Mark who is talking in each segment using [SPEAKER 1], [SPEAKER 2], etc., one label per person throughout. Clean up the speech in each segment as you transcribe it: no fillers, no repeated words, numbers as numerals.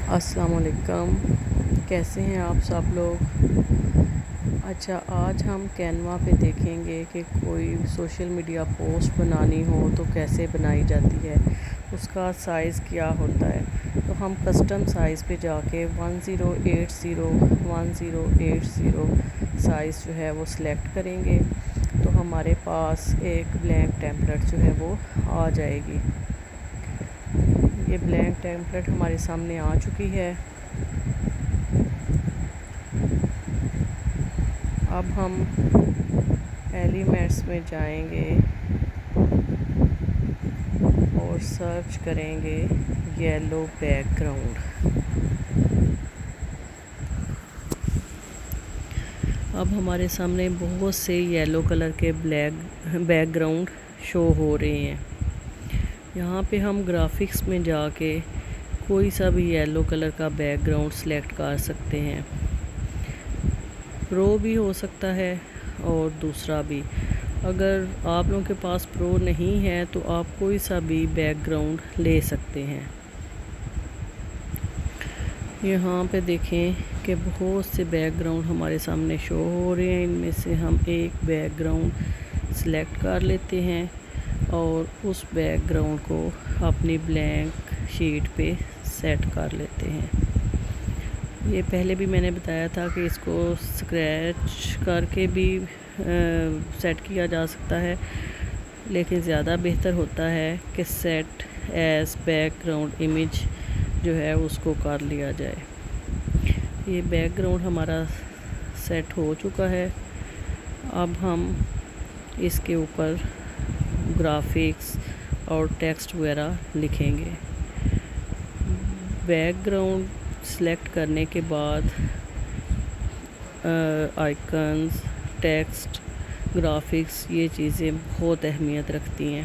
[SPEAKER 1] السلام علیکم، کیسے ہیں آپ سب لوگ؟ اچھا، آج ہم کینوا پہ دیکھیں گے کہ کوئی سوشل میڈیا پوسٹ بنانی ہو تو کیسے بنائی جاتی ہے، اس کا سائز کیا ہوتا ہے۔ تو ہم کسٹم سائز پہ جا کے 1080 سائز جو ہے وہ سلیکٹ کریں گے تو ہمارے پاس ایک بلینک ٹیمپلیٹ جو ہے وہ آ جائے گی۔ یہ بلینک ٹیمپلیٹ ہمارے سامنے آ چکی ہے۔ اب ہم ایلیمنٹس میں جائیں گے اور سرچ کریں گے یلو بیک گراؤنڈ۔ اب ہمارے سامنے بہت سے یلو کلر کے بیک گراؤنڈ شو ہو رہے ہیں۔ یہاں پہ ہم گرافکس میں جا کے کوئی سا بھی یلو کلر کا بیک گراؤنڈ سلیکٹ کر سکتے ہیں۔ پرو بھی ہو سکتا ہے اور دوسرا بھی۔ اگر آپ لوگوں کے پاس پرو نہیں ہے تو آپ کوئی سا بھی بیک گراؤنڈ لے سکتے ہیں۔ یہاں پہ دیکھیں کہ بہت سے بیک گراؤنڈ ہمارے سامنے شو ہو رہے ہیں۔ ان میں سے ہم ایک بیک گراؤنڈ سلیکٹ کر لیتے ہیں اور اس بیک گراؤنڈ کو اپنی بلینک شیٹ پہ سیٹ کر لیتے ہیں۔ یہ پہلے بھی میں نے بتایا تھا کہ اس کو اسکریچ کر کے بھی سیٹ کیا جا سکتا ہے، لیکن زیادہ بہتر ہوتا ہے کہ set as background image جو ہے اس کو کر لیا جائے۔ یہ بیک گراؤنڈ ہمارا سیٹ ہو چکا ہے۔ اب ہم اس کے اوپر گرافکس اور ٹیکسٹ وغیرہ لکھیں گے۔ بیک گراؤنڈ سلیکٹ کرنے کے بعد آئیکنز، ٹیکسٹ، گرافکس یہ چیزیں بہت اہمیت رکھتی ہیں۔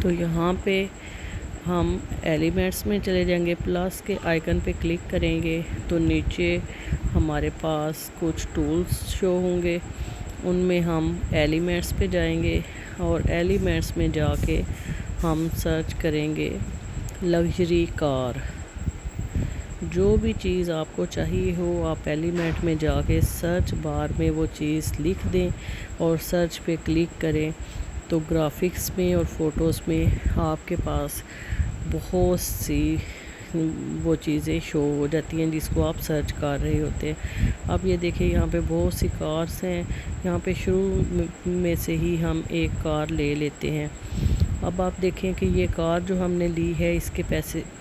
[SPEAKER 1] تو یہاں پہ ہم ایلیمنٹس میں چلے جائیں گے، پلس کے آئیکن پہ کلک کریں گے تو نیچے ہمارے پاس کچھ ٹولز شو ہوں گے۔ ان میں ہم ایلیمنٹس پہ جائیں گے اور ایلیمنٹس میں جا کے ہم سرچ کریں گے لگژری کار۔ جو بھی چیز آپ کو چاہیے ہو آپ ایلیمنٹ میں جا کے سرچ بار میں وہ چیز لکھ دیں اور سرچ پہ کلک کریں تو گرافکس میں اور فوٹوز میں آپ کے پاس بہت سی وہ چیزیں شو ہو جاتی ہیں جس کو آپ سرچ کر رہے ہوتے ہیں۔ اب یہ دیکھیں یہاں پہ بہت سی کارز ہیں۔ یہاں پہ شروع میں سے ہی ہم ایک کار لے لیتے ہیں۔ اب آپ دیکھیں کہ یہ کار جو ہم نے لی ہے اس کے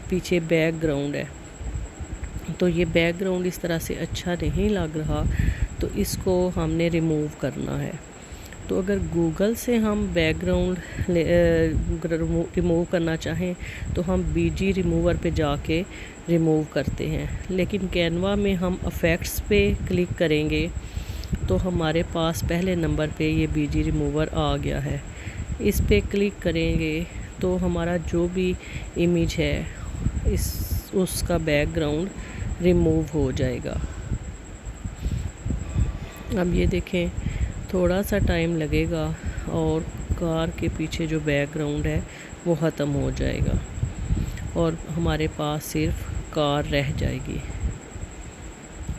[SPEAKER 1] پیچھے بیک گراؤنڈ ہے، تو یہ بیک گراؤنڈ اس طرح سے اچھا نہیں لگ رہا، تو اس کو ہم نے ریموو کرنا ہے۔ تو اگر گوگل سے ہم بیک گراؤنڈ ریموو کرنا چاہیں تو ہم BG ریموور پہ جا کے ریموو کرتے ہیں، لیکن کینوا میں ہم افیکٹس پہ کلک کریں گے تو ہمارے پاس پہلے نمبر پہ یہ BG ریموور آ گیا ہے۔ اس پہ کلک کریں گے تو ہمارا جو بھی امیج ہے اس کا بیک گراؤنڈ ریموو ہو جائے گا۔ اب یہ دیکھیں تھوڑا سا ٹائم لگے گا اور کار کے پیچھے جو بیک گراؤنڈ ہے وہ ختم ہو جائے گا اور ہمارے پاس صرف کار رہ جائے گی۔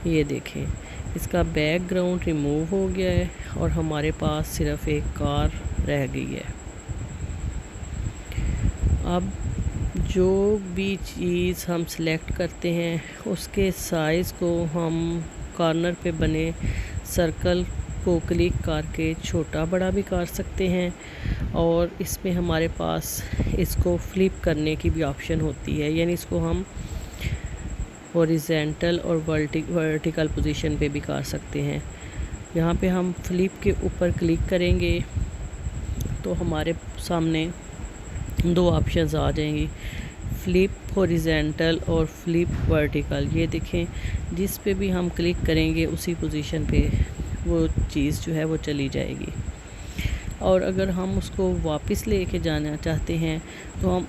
[SPEAKER 1] یہ دیکھیں اس کا بیک گراؤنڈ ریموو ہو گیا ہے اور ہمارے پاس صرف ایک کار رہ گئی ہے۔ اب جو بھی چیز ہم سلیکٹ کرتے ہیں اس کے سائز کو ہم کارنر پہ بنے سرکل کو کلک کر کے چھوٹا بڑا بھی کر سکتے ہیں، اور اس میں ہمارے پاس اس کو فلپ کرنے کی بھی آپشن ہوتی ہے، یعنی اس کو ہم ہاریزونٹل اور ورٹیکل پوزیشن پہ بھی کر سکتے ہیں۔ یہاں پہ ہم فلپ کے اوپر کلک کریں گے تو ہمارے سامنے دو آپشنز آ جائیں گی، فلپ ہاریزونٹل اور فلپ ورٹیکل۔ یہ دیکھیں جس پہ بھی ہم کلک کریں گے اسی پوزیشن پہ وہ چیز جو ہے وہ چلی جائے گی، اور اگر ہم اس کو واپس لے کے جانا چاہتے ہیں تو ہم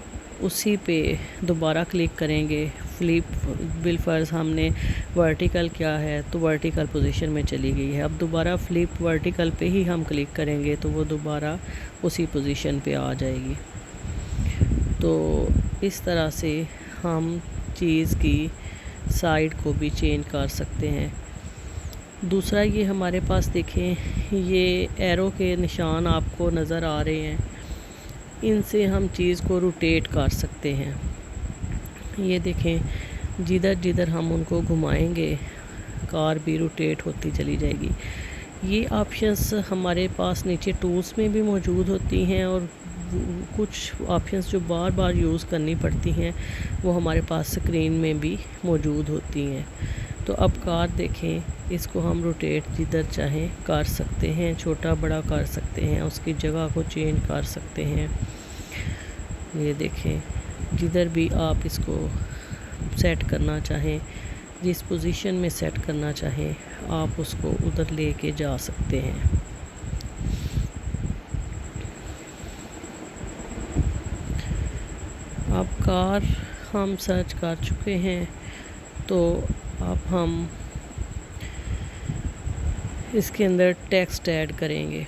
[SPEAKER 1] اسی پہ دوبارہ کلک کریں گے۔ فلپ بالفرض ہم نے ورٹیکل کیا ہے تو ورٹیکل پوزیشن میں چلی گئی ہے، اب دوبارہ فلپ ورٹیکل پہ ہی ہم کلک کریں گے تو وہ دوبارہ اسی پوزیشن پہ آ جائے گی۔ تو اس طرح سے ہم چیز کی سائڈ کو بھی چینج کر سکتے ہیں۔ دوسرا یہ ہمارے پاس دیکھیں یہ ایرو کے نشان آپ کو نظر آ رہے ہیں، ان سے ہم چیز کو روٹیٹ کر سکتے ہیں۔ یہ دیکھیں جدھر جدھر ہم ان کو گھمائیں گے کار بھی روٹیٹ ہوتی چلی جائے گی۔ یہ آپشنس ہمارے پاس نیچے ٹولز میں بھی موجود ہوتی ہیں، اور کچھ آپشنس جو بار بار یوز کرنی پڑتی ہیں وہ ہمارے پاس اسکرین میں بھی موجود ہوتی ہیں۔ تو اب کار دیکھیں، اس کو ہم روٹیٹ جدھر چاہیں کر سکتے ہیں، چھوٹا بڑا کر سکتے ہیں، اس کی جگہ کو چینج کر سکتے ہیں۔ یہ دیکھیں جدھر بھی آپ اس کو سیٹ کرنا چاہیں، جس پوزیشن میں سیٹ کرنا چاہیں آپ اس کو ادھر لے کے جا سکتے ہیں۔ اب کار ہم سرچ کر چکے ہیں، تو اب ہم اس کے اندر ٹیکسٹ ایڈ کریں گے۔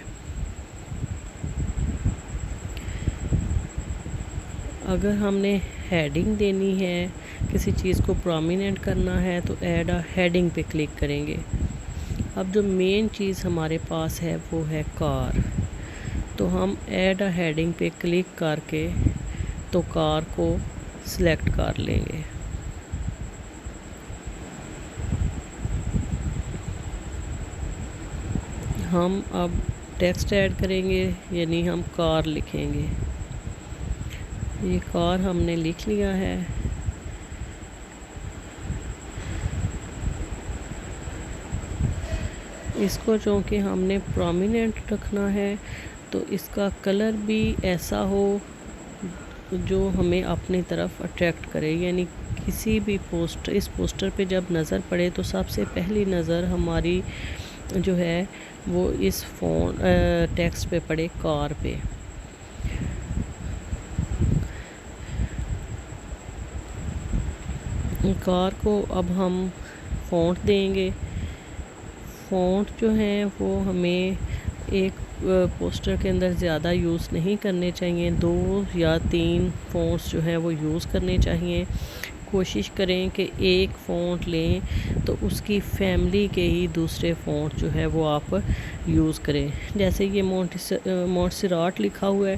[SPEAKER 1] اگر ہم نے ہیڈنگ دینی ہے، کسی چیز کو پرومیننٹ کرنا ہے، تو ایڈ اے ہیڈنگ پہ کلک کریں گے۔ اب جو مین چیز ہمارے پاس ہے وہ ہے کار، تو ہم ایڈ اے ہیڈنگ پہ کلک کر کے تو کار کو سلیکٹ کر لیں گے۔ ہم اب ٹیکسٹ ایڈ کریں گے، یعنی ہم کار لکھیں گے۔ یہ کار ہم نے لکھ لیا ہے۔ اس کو چونکہ ہم نے پرومیننٹ رکھنا ہے تو اس کا کلر بھی ایسا ہو جو ہمیں اپنی طرف اٹریکٹ کرے، یعنی کسی بھی اس پوسٹر پہ جب نظر پڑے تو سب سے پہلی نظر ہماری جو ہے وہ اس ٹیکسٹ پہ پڑے، کار پہ۔ کار کو اب ہم فونٹ دیں گے۔ فونٹ جو ہیں وہ ہمیں ایک پوسٹر کے اندر زیادہ یوز نہیں کرنے چاہیے، 2 یا 3 فونٹس جو ہیں وہ یوز کرنے چاہیے۔ کوشش کریں کہ ایک فونٹ لیں تو اس کی فیملی کے ہی دوسرے فونٹ جو ہے وہ آپ یوز کریں۔ جیسے یہ مونٹسرات لکھا ہوا ہے،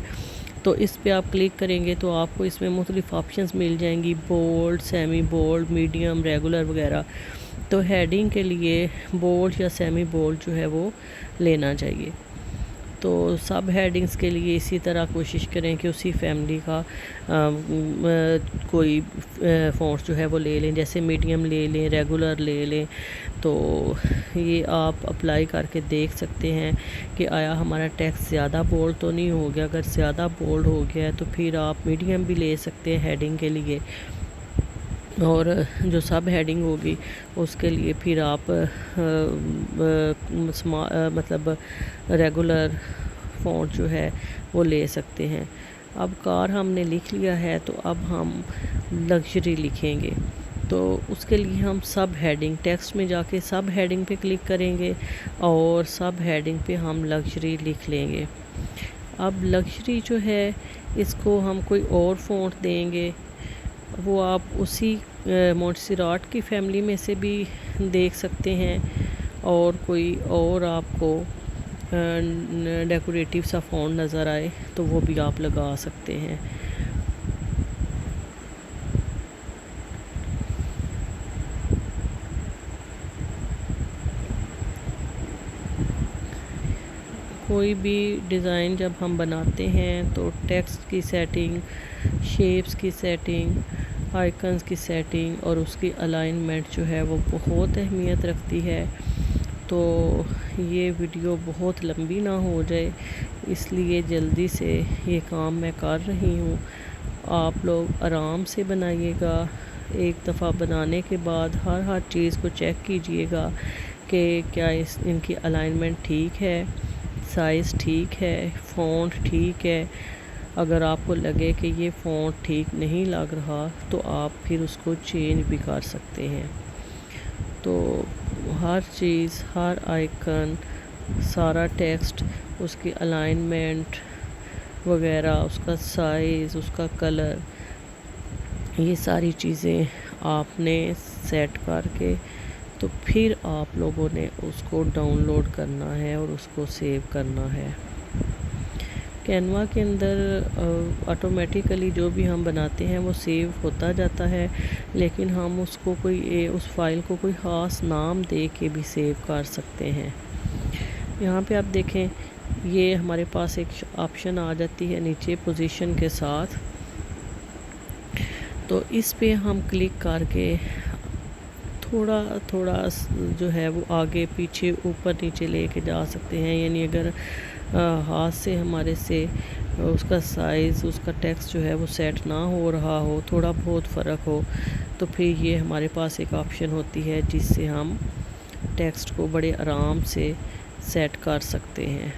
[SPEAKER 1] تو اس پہ آپ کلک کریں گے تو آپ کو اس میں مختلف آپشنز مل جائیں گی، bold, semi bold, medium, regular وغیرہ۔ تو ہیڈنگ کے لیے بولڈ یا سیمی بولڈ جو ہے وہ لینا چاہیے۔ تو سب ہیڈنگز کے لیے اسی طرح کوشش کریں کہ اسی فیملی کا کوئی فونٹ جو ہے وہ لے لیں، جیسے میڈیم لے لیں، ریگولر لے لیں۔ تو یہ آپ اپلائی کر کے دیکھ سکتے ہیں کہ آیا ہمارا ٹیکسٹ زیادہ بولڈ تو نہیں ہو گیا۔ اگر زیادہ بولڈ ہو گیا ہے تو پھر آپ میڈیم بھی لے سکتے ہیں ہیڈنگ کے لیے، اور جو سب ہیڈنگ ہوگی اس کے لیے پھر آپ مطلب ریگولر فونٹ جو ہے وہ لے سکتے ہیں۔ اب کار ہم نے لکھ لیا ہے تو اب ہم لگژری لکھیں گے۔ تو اس کے لیے ہم سب ہیڈنگ ٹیکسٹ میں جا کے سب ہیڈنگ پہ کلک کریں گے، اور سب ہیڈنگ پہ ہم لگژری لکھ لیں گے۔ اب لگژری جو ہے اس کو ہم کوئی اور فونٹ دیں گے، وہ آپ اسی مونٹسرات کی فیملی میں سے بھی دیکھ سکتے ہیں، اور کوئی اور آپ کو ڈیکوریٹو سا فونٹ نظر آئے تو وہ بھی آپ لگا سکتے ہیں۔ کوئی بھی ڈیزائن جب ہم بناتے ہیں تو ٹیکسٹ کی سیٹنگ، شیپس کی سیٹنگ، آئیکنز کی سیٹنگ اور اس کی الائنمنٹ جو ہے وہ بہت اہمیت رکھتی ہے۔ تو یہ ویڈیو بہت لمبی نہ ہو جائے اس لیے جلدی سے یہ کام میں کر رہی ہوں۔ آپ لوگ آرام سے بنائیے گا، ایک دفعہ بنانے کے بعد ہر چیز کو چیک کیجئے گا کہ کیا ان کی الائنمنٹ ٹھیک ہے، سائز ٹھیک ہے، فونٹ ٹھیک ہے۔ اگر آپ کو لگے کہ یہ فونٹ ٹھیک نہیں لگ رہا تو آپ پھر اس کو چینج بھی کر سکتے ہیں۔ تو ہر چیز، ہر آئیکن، سارا ٹیکسٹ، اس کی الائنمنٹ وغیرہ، اس کا سائز، اس کا کلر، یہ ساری چیزیں آپ نے سیٹ کر کے تو پھر آپ لوگوں نے اس کو ڈاؤن لوڈ کرنا ہے اور اس کو سیو کرنا ہے۔ کینوا کے اندر آٹومیٹیکلی جو بھی ہم بناتے ہیں وہ سیو ہوتا جاتا ہے، لیکن ہم اس کو اس فائل کو کوئی خاص نام دے کے بھی سیو کر سکتے ہیں۔ یہاں پہ آپ دیکھیں یہ ہمارے پاس ایک آپشن آ جاتی ہے نیچے پوزیشن کے ساتھ، تو اس پہ ہم کلک کر کے تھوڑا تھوڑا جو ہے وہ آگے پیچھے اوپر نیچے لے کے جا سکتے ہیں، یعنی اگر ہاتھ سے ہمارے سے اس کا سائز، اس کا ٹیکسٹ جو ہے وہ سیٹ نہ ہو رہا ہو، تھوڑا بہت فرق ہو، تو پھر یہ ہمارے پاس ایک آپشن ہوتی ہے جس سے ہم ٹیکسٹ کو بڑے آرام سے سیٹ کر سکتے ہیں۔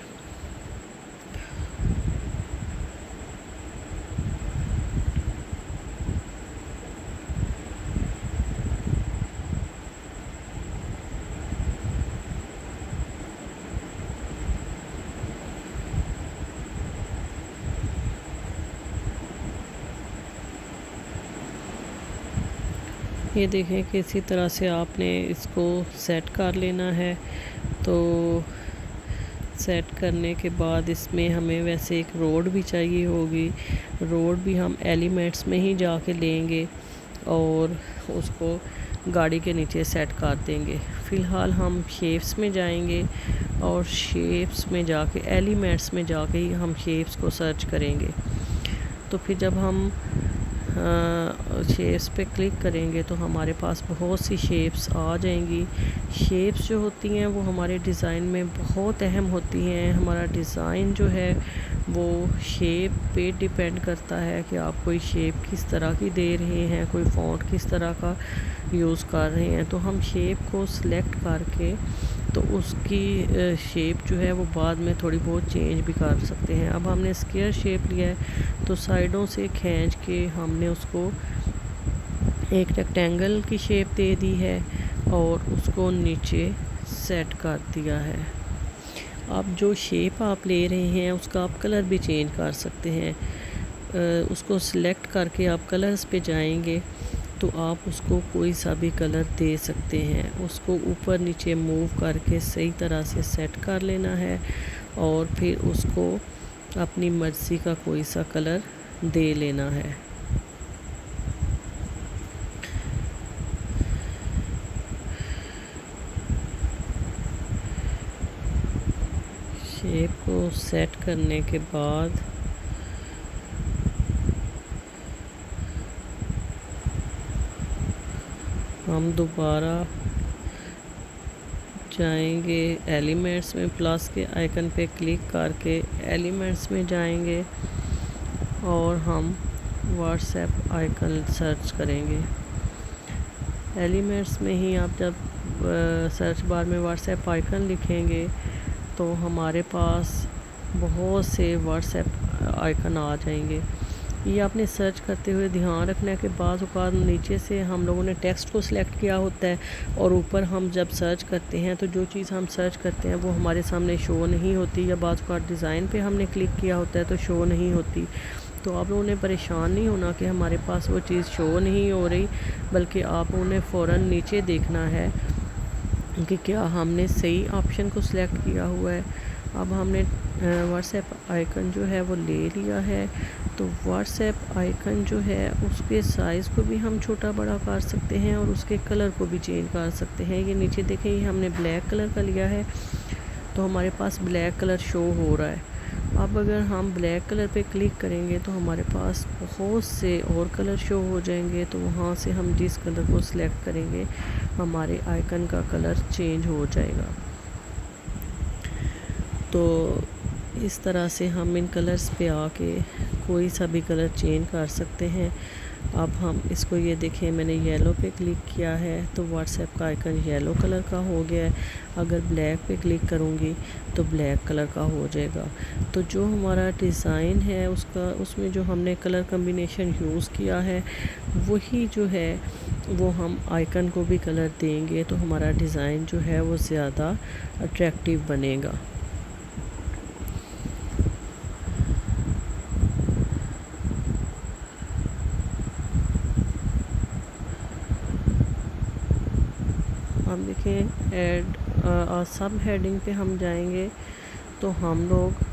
[SPEAKER 1] یہ دیکھیں کہ اسی طرح سے آپ نے اس کو سیٹ کر لینا ہے۔ تو سیٹ کرنے کے بعد اس میں ہمیں ویسے ایک روڈ بھی چاہیے ہوگی، روڈ بھی ہم ایلیمنٹس میں ہی جا کے لیں گے اور اس کو گاڑی کے نیچے سیٹ کر دیں گے۔ فی الحال ہم شیپس میں جائیں گے اور شیپس میں جا کے ایلیمنٹس میں جا کے ہی ہم شیپس کو سرچ کریں گے۔ تو پھر جب ہم شیپس پہ کلک کریں گے تو ہمارے پاس بہت سی شیپس آ جائیں گی۔ شیپس جو ہوتی ہیں وہ ہمارے ڈیزائن میں بہت اہم ہوتی ہیں۔ ہمارا ڈیزائن جو ہے وہ شیپ پہ ڈیپینڈ کرتا ہے کہ آپ کوئی شیپ کس طرح کی دے رہے ہیں، کوئی فونٹ کس طرح کا یوز کر رہے ہیں۔ تو ہم شیپ کو سلیکٹ کر کے تو اس کی شیپ جو ہے وہ بعد میں تھوڑی بہت چینج بھی کر سکتے ہیں۔ اب ہم نے اسکیئر شیپ لیا ہے تو سائڈوں سے کھینچ کے ہم نے اس کو ایک ریکٹینگل کی شیپ دے دی ہے اور اس کو نیچے سیٹ کر دیا ہے۔ اب جو شیپ آپ لے رہے ہیں اس کا آپ کلر بھی چینج کر سکتے ہیں۔ اس کو سلیکٹ کر کے آپ کلرز پہ جائیں گے تو آپ اس کو کوئی سا بھی کلر دے سکتے ہیں۔ اس کو اوپر نیچے موو کر کے صحیح طرح سے سیٹ کر لینا ہے اور پھر اس کو اپنی مرضی کا کوئی سا کلر دے لینا ہے۔ شیپ کو سیٹ کرنے کے بعد ہم دوبارہ جائیں گے ایلیمنٹس میں، پلس کے آئیکن پہ کلک کر کے ایلیمنٹس میں جائیں گے اور ہم واٹس ایپ آئیکن سرچ کریں گے۔ ایلیمنٹس میں ہی آپ جب سرچ بار میں واٹس ایپ آئیکن لکھیں گے تو ہمارے پاس بہت سے واٹس ایپ آئیکن آ جائیں گے۔ یہ آپ نے سرچ کرتے ہوئے دھیان رکھنا ہے کہ بعض اوقات نیچے سے ہم لوگوں نے ٹیکسٹ کو سلیکٹ کیا ہوتا ہے اور اوپر ہم جب سرچ کرتے ہیں تو جو چیز ہم سرچ کرتے ہیں وہ ہمارے سامنے شو نہیں ہوتی، یا بعض اوقات ڈیزائن پہ ہم نے کلک کیا ہوتا ہے تو شو نہیں ہوتی۔ تو آپ لوگوں نے پریشان نہیں ہونا کہ ہمارے پاس وہ چیز شو نہیں ہو رہی، بلکہ آپ لوگوں نے فوراً نیچے دیکھنا ہے کہ کیا ہم نے صحیح آپشن کو سلیکٹ کیا ہوا ہے۔ اب ہم نے واٹس ایپ آئیکن جو ہے وہ لے لیا ہے، تو واٹس ایپ آئیکن جو ہے اس کے سائز کو بھی ہم چھوٹا بڑا کر سکتے ہیں اور اس کے کلر کو بھی چینج کر سکتے ہیں۔ یہ نیچے دیکھیں یہ ہم نے بلیک کلر کا لیا ہے تو ہمارے پاس بلیک کلر شو ہو رہا ہے۔ اب اگر ہم بلیک کلر پہ کلک کریں گے تو ہمارے پاس بہت سے اور کلر شو ہو جائیں گے، تو وہاں سے ہم جس کلر کو سلیکٹ کریں گے ہمارے آئیکن کا کلر چینج ہو جائے گا۔ تو اس طرح سے ہم ان کلرز پہ آ کے کوئی سا بھی کلر چینج کر سکتے ہیں۔ اب ہم اس کو یہ دیکھیں میں نے یلو پہ کلک کیا ہے تو واٹس ایپ کا آئیکن یلو کلر کا ہو گیا ہے۔ اگر بلیک پہ کلک کروں گی تو بلیک کلر کا ہو جائے گا۔ تو جو ہمارا ڈیزائن ہے اس میں جو ہم نے کلر کمبینیشن یوز کیا ہے وہی جو ہے وہ ہم آئیکن کو بھی کلر دیں گے تو ہمارا ڈیزائن جو ہے وہ زیادہ اٹریکٹیو بنے گا۔ ہم دیکھیں ایڈ سب ہیڈنگ پہ ہم جائیں گے تو ہم لوگ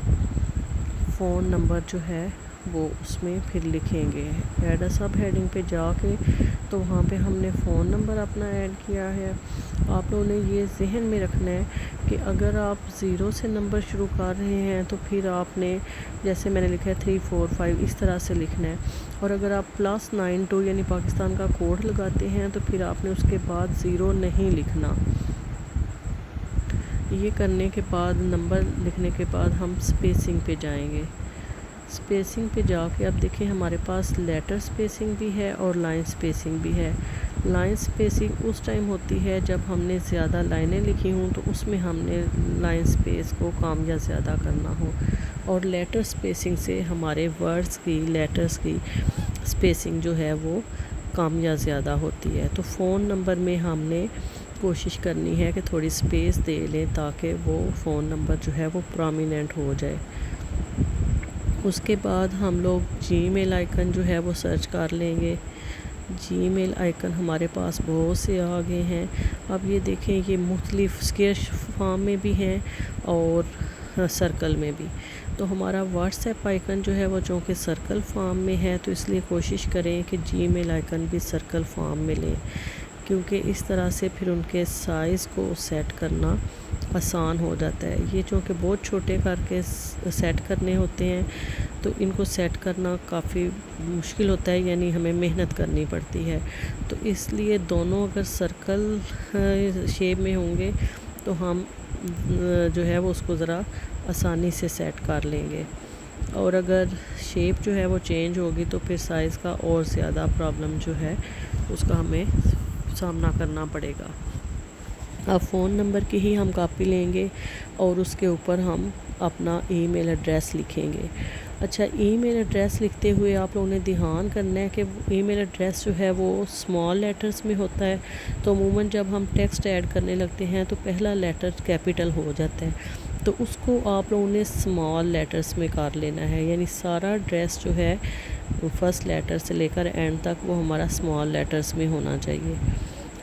[SPEAKER 1] فون نمبر جو ہے وہ اس میں پھر لکھیں گے. ایڈ سب ہیڈنگ پہ جا کے تو وہاں پہ ہم نے فون نمبر اپنا ایڈ کیا ہے. آپ لوگوں نے یہ ذہن میں رکھنا ہے کہ اگر آپ 0 سے نمبر شروع کر رہے ہیں تو پھر آپ نے جیسے میں نے لکھا ہے 3 4 5 اس طرح سے لکھنا ہے. اور اگر آپ +92 یعنی پاکستان کا کوڈ لگاتے ہیں تو پھر آپ نے اس کے بعد 0 نہیں لکھنا. یہ کرنے کے بعد نمبر لکھنے کے بعد ہم سپیسنگ پہ جائیں گے. سپیسنگ پہ جا کے اب دیکھیں ہمارے پاس لیٹر سپیسنگ بھی ہے اور لائن سپیسنگ بھی ہے. لائن سپیسنگ اس ٹائم ہوتی ہے جب ہم نے زیادہ لائنیں لکھی ہوں تو اس میں ہم نے لائن سپیس کو کام یا زیادہ کرنا ہو. اور لیٹر سپیسنگ سے ہمارے ورڈز کی لیٹرز کی سپیسنگ جو ہے وہ کم یا زیادہ ہوتی ہے. تو فون نمبر میں ہم نے کوشش کرنی ہے کہ تھوڑی سپیس دے لیں تاکہ وہ فون نمبر جو ہے وہ پرومیننٹ ہو جائے. اس کے بعد ہم لوگ جی میل آئیکن جو ہے وہ سرچ کر لیں گے. جی میل آئیکن ہمارے پاس بہت سے آ گئے ہیں. اب یہ دیکھیں یہ مختلف اسکیئر فارم میں بھی ہیں اور سرکل میں بھی. تو ہمارا واٹس ایپ آئیکن جو ہے وہ چونکہ سرکل فارم میں ہے تو اس لیے کوشش کریں کہ جی میل آئیکن بھی سرکل فارم میں لیں کیونکہ اس طرح سے پھر ان کے سائز کو سیٹ کرنا آسان ہو جاتا ہے. یہ چونکہ بہت چھوٹے کر کے سیٹ کرنے ہوتے ہیں تو ان کو سیٹ کرنا کافی مشکل ہوتا ہے یعنی ہمیں محنت کرنی پڑتی ہے. تو اس لیے دونوں اگر سرکل شیپ میں ہوں گے تو ہم جو ہے وہ اس کو ذرا آسانی سے سیٹ کر لیں گے. اور اگر شیپ جو ہے وہ چینج ہوگی تو پھر سائز کا اور زیادہ پرابلم جو ہے اس کا ہمیں سامنا کرنا پڑے گا. اب فون نمبر کی ہی ہم کاپی لیں گے اور اس کے اوپر ہم اپنا ای میل ایڈریس لکھیں گے. اچھا ای میل ایڈریس لکھتے ہوئے آپ لوگوں نے دھیان کرنا ہے کہ ای میل ایڈریس جو ہے وہ اسمال لیٹرز میں ہوتا ہے. تو عموماً جب ہم ٹیکسٹ ایڈ کرنے لگتے ہیں تو پہلا لیٹر کیپیٹل ہو جاتا ہے تو اس کو آپ لوگوں نے اسمال لیٹرز میں کر لینا ہے. یعنی سارا ایڈریس جو ہے فرسٹ لیٹر سے لے کر اینڈ تک وہ ہمارا اسمال لیٹرز میں ہونا چاہیے.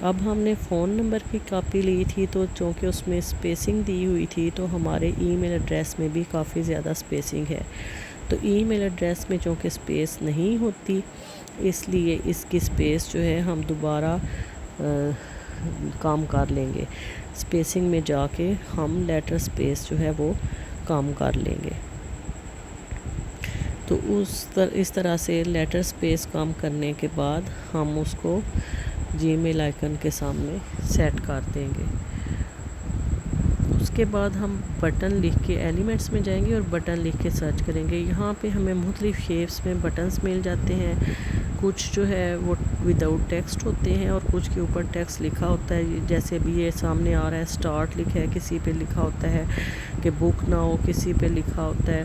[SPEAKER 1] اب ہم نے فون نمبر کی کاپی لی تھی تو چونکہ اس میں سپیسنگ دی ہوئی تھی تو ہمارے ای میل ایڈریس میں بھی کافی زیادہ سپیسنگ ہے. تو ای میل ایڈریس میں چونکہ سپیس نہیں ہوتی اس لیے اس کی سپیس جو ہے ہم دوبارہ کام کر لیں گے. سپیسنگ میں جا کے ہم لیٹر سپیس جو ہے وہ کام کر لیں گے. تو اس طرح سے لیٹر سپیس کام کرنے کے بعد ہم اس کو جی میل آئیکن کے سامنے سیٹ کر دیں گے. اس کے بعد ہم بٹن لکھ کے ایلیمنٹس میں جائیں گے اور بٹن لکھ کے سرچ کریں گے. یہاں پہ ہمیں مختلف شیپس میں بٹنز مل جاتے ہیں. کچھ جو ہے وہ وداؤٹ ٹیکسٹ ہوتے ہیں اور کچھ کے اوپر ٹیکسٹ لکھا ہوتا ہے. جیسے بھی یہ سامنے آ رہا ہے اسٹارٹ لکھا ہے, کسی پہ لکھا ہوتا ہے کہ بک ناؤ, کسی پہ لکھا ہوتا ہے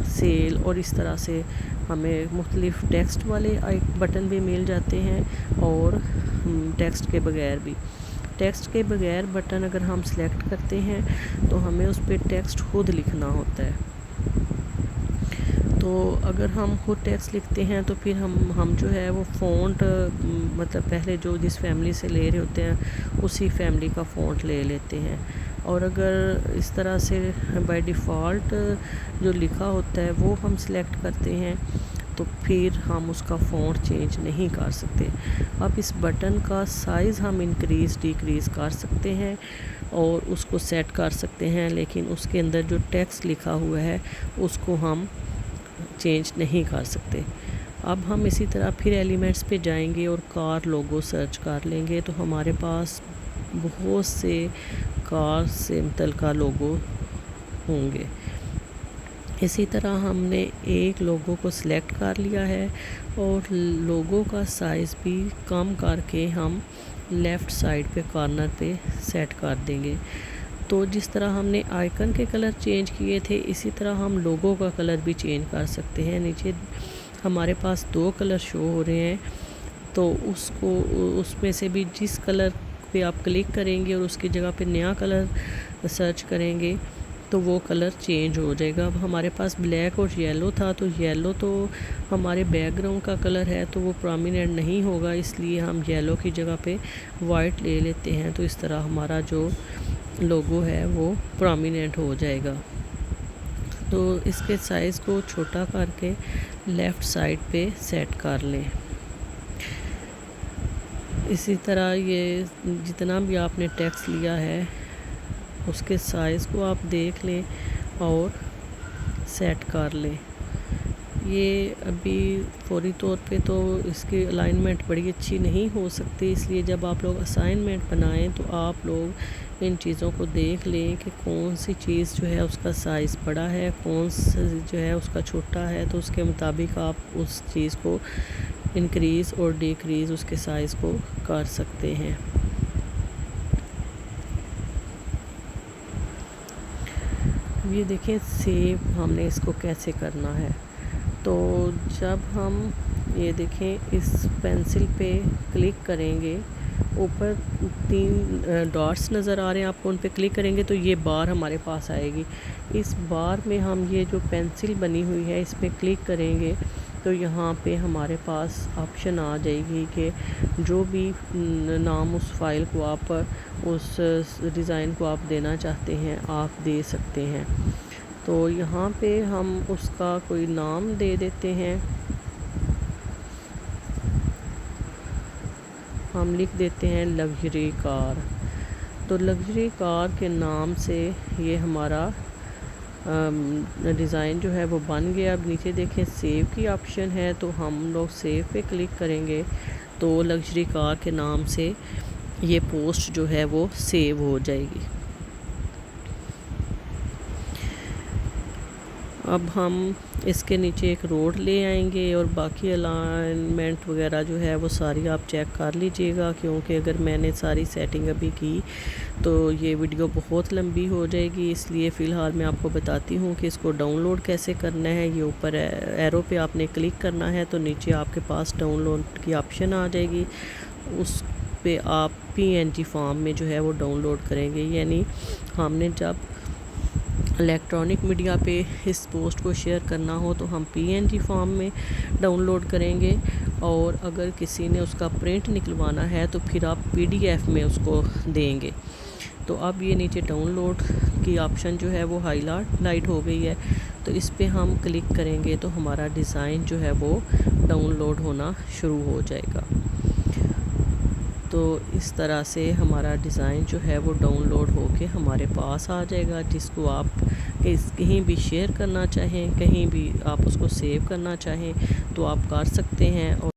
[SPEAKER 1] سیل, اور اس طرح سے ہمیں مختلف ٹیکسٹ والے بٹن بھی مل جاتے ہیں اور ٹیکسٹ کے بغیر بھی. ٹیکسٹ کے بغیر بٹن اگر ہم سلیکٹ کرتے ہیں تو ہمیں اس پہ ٹیکسٹ خود لکھنا ہوتا ہے. تو اگر ہم خود ٹیکسٹ لکھتے ہیں تو پھر ہم جو ہے وہ فونٹ مطلب پہلے جو جس فیملی سے لے رہے ہوتے ہیں اسی فیملی کا فونٹ لے لیتے ہیں. اور اگر اس طرح سے بائی ڈیفالٹ جو لکھا ہوتا ہے وہ ہم سلیکٹ کرتے ہیں تو پھر ہم اس کا فونٹ چینج نہیں کر سکتے. اب اس بٹن کا سائز ہم انکریز ڈیکریز کر سکتے ہیں اور اس کو سیٹ کر سکتے ہیں, لیکن اس کے اندر جو ٹیکسٹ لکھا ہوا ہے اس کو ہم چینج نہیں کر سکتے. اب ہم اسی طرح پھر ایلیمنٹس پہ جائیں گے اور کار لوگو سرچ کر لیں گے تو ہمارے پاس بہت سے کار سے متعلقہ لوگو ہوں گے. اسی طرح ہم نے ایک لوگو کو سلیکٹ کر لیا ہے اور لوگو کا سائز بھی کم کر کے ہم لیفٹ سائڈ پہ کارنر پہ سیٹ کر دیں گے. تو جس طرح ہم نے آئیکن کے کلر چینج کیے تھے اسی طرح ہم لوگو کا کلر بھی چینج کر سکتے ہیں. نیچے ہمارے پاس 2 کلر شو ہو رہے ہیں تو اس میں سے بھی جس کلر پہ آپ کلک کریں گے اور اس کی جگہ پہ نیا کلر سرچ کریں گے تو وہ کلر چینج ہو جائے گا. اب ہمارے پاس بلیک اور یلو تھا تو یلو تو ہمارے بیک گراؤنڈ کا کلر ہے تو وہ پرومیننٹ نہیں ہوگا, اس لیے ہم یلو کی جگہ پہ وائٹ لے لیتے ہیں. تو اس طرح ہمارا جو لوگو ہے وہ پرومیننٹ ہو جائے گا. تو اس کے سائز کو چھوٹا کر کے لیفٹ سائڈ پہ سیٹ کر لیں. اسی طرح یہ جتنا بھی آپ نے ٹیکسٹ لیا ہے اس کے سائز کو آپ دیکھ لیں اور سیٹ کر لیں. یہ ابھی فوری طور پہ تو اس کی الائنمنٹ بڑی اچھی نہیں ہو سکتی, اس لیے جب آپ لوگ اسائنمنٹ بنائیں تو آپ لوگ ان چیزوں کو دیکھ لیں کہ کون سی چیز جو ہے اس کا سائز بڑا ہے, کون سی جو ہے اس کا چھوٹا ہے, تو اس کے مطابق آپ اس چیز کو انکریز اور ڈیکریز اس کے سائز کو کر سکتے ہیں. یہ دیکھیں سیو ہم نے اس کو کیسے کرنا ہے. تو جب ہم یہ دیکھیں اس پینسل پہ کلک کریں گے, اوپر 3 ڈاٹس نظر آ رہے ہیں آپ کو, ان پہ کلک کریں گے تو یہ بار ہمارے پاس آئے گی. اس بار میں ہم یہ جو پینسل بنی ہوئی ہے اس پہ کلک کریں گے تو یہاں پہ ہمارے پاس آپشن آ جائے گی کہ جو بھی نام اس فائل کو آپ اس ڈیزائن کو آپ دینا چاہتے ہیں آپ دے سکتے ہیں. تو یہاں پہ ہم اس کا کوئی نام دے دیتے ہیں. ہم لکھ دیتے ہیں لگژری کار. تو لگژری کار کے نام سے یہ ہمارا ڈیزائن جو ہے وہ بن گیا. اب نیچے دیکھیں سیو کی آپشن ہے تو ہم لوگ سیو پہ کلک کریں گے تو لگژری کار کے نام سے یہ پوسٹ جو ہے وہ سیو ہو جائے گی. اب ہم اس کے نیچے ایک روڈ لے آئیں گے اور باقی الائنمنٹ وغیرہ جو ہے وہ ساری آپ چیک کر لیجئے گا, کیونکہ اگر میں نے ساری سیٹنگ ابھی کی تو یہ ویڈیو بہت لمبی ہو جائے گی, اس لیے فی الحال میں آپ کو بتاتی ہوں کہ اس کو ڈاؤن لوڈ کیسے کرنا ہے. یہ اوپر ایرو پہ آپ نے کلک کرنا ہے تو نیچے آپ کے پاس ڈاؤن لوڈ کی آپشن آ جائے گی, اس پہ آپ PNG فارم میں جو ہے وہ ڈاؤن لوڈ کریں گے. یعنی ہم نے جب الیکٹرانک میڈیا پہ اس پوسٹ کو شیئر کرنا ہو تو ہم PNG فارم میں ڈاؤن لوڈ کریں گے, اور اگر کسی نے اس کا پرنٹ نکلوانا ہے تو پھر آپ PDF میں اس کو دیں گے. تو اب یہ نیچے ڈاؤن لوڈ کی آپشن جو ہے وہ ہائی لائٹ ہو گئی ہے, تو اس پہ ہم کلک کریں گے تو ہمارا ڈیزائن جو ہے وہ ڈاؤن لوڈ ہونا شروع ہو جائے گا. تو اس طرح سے ہمارا ڈیزائن جو ہے وہ ڈاؤن لوڈ ہو کے ہمارے پاس آ جائے گا, جس کو آپ کہیں بھی شیئر کرنا چاہیں, کہیں بھی آپ اس کو سیو کرنا چاہیں تو آپ کر سکتے ہیں. اور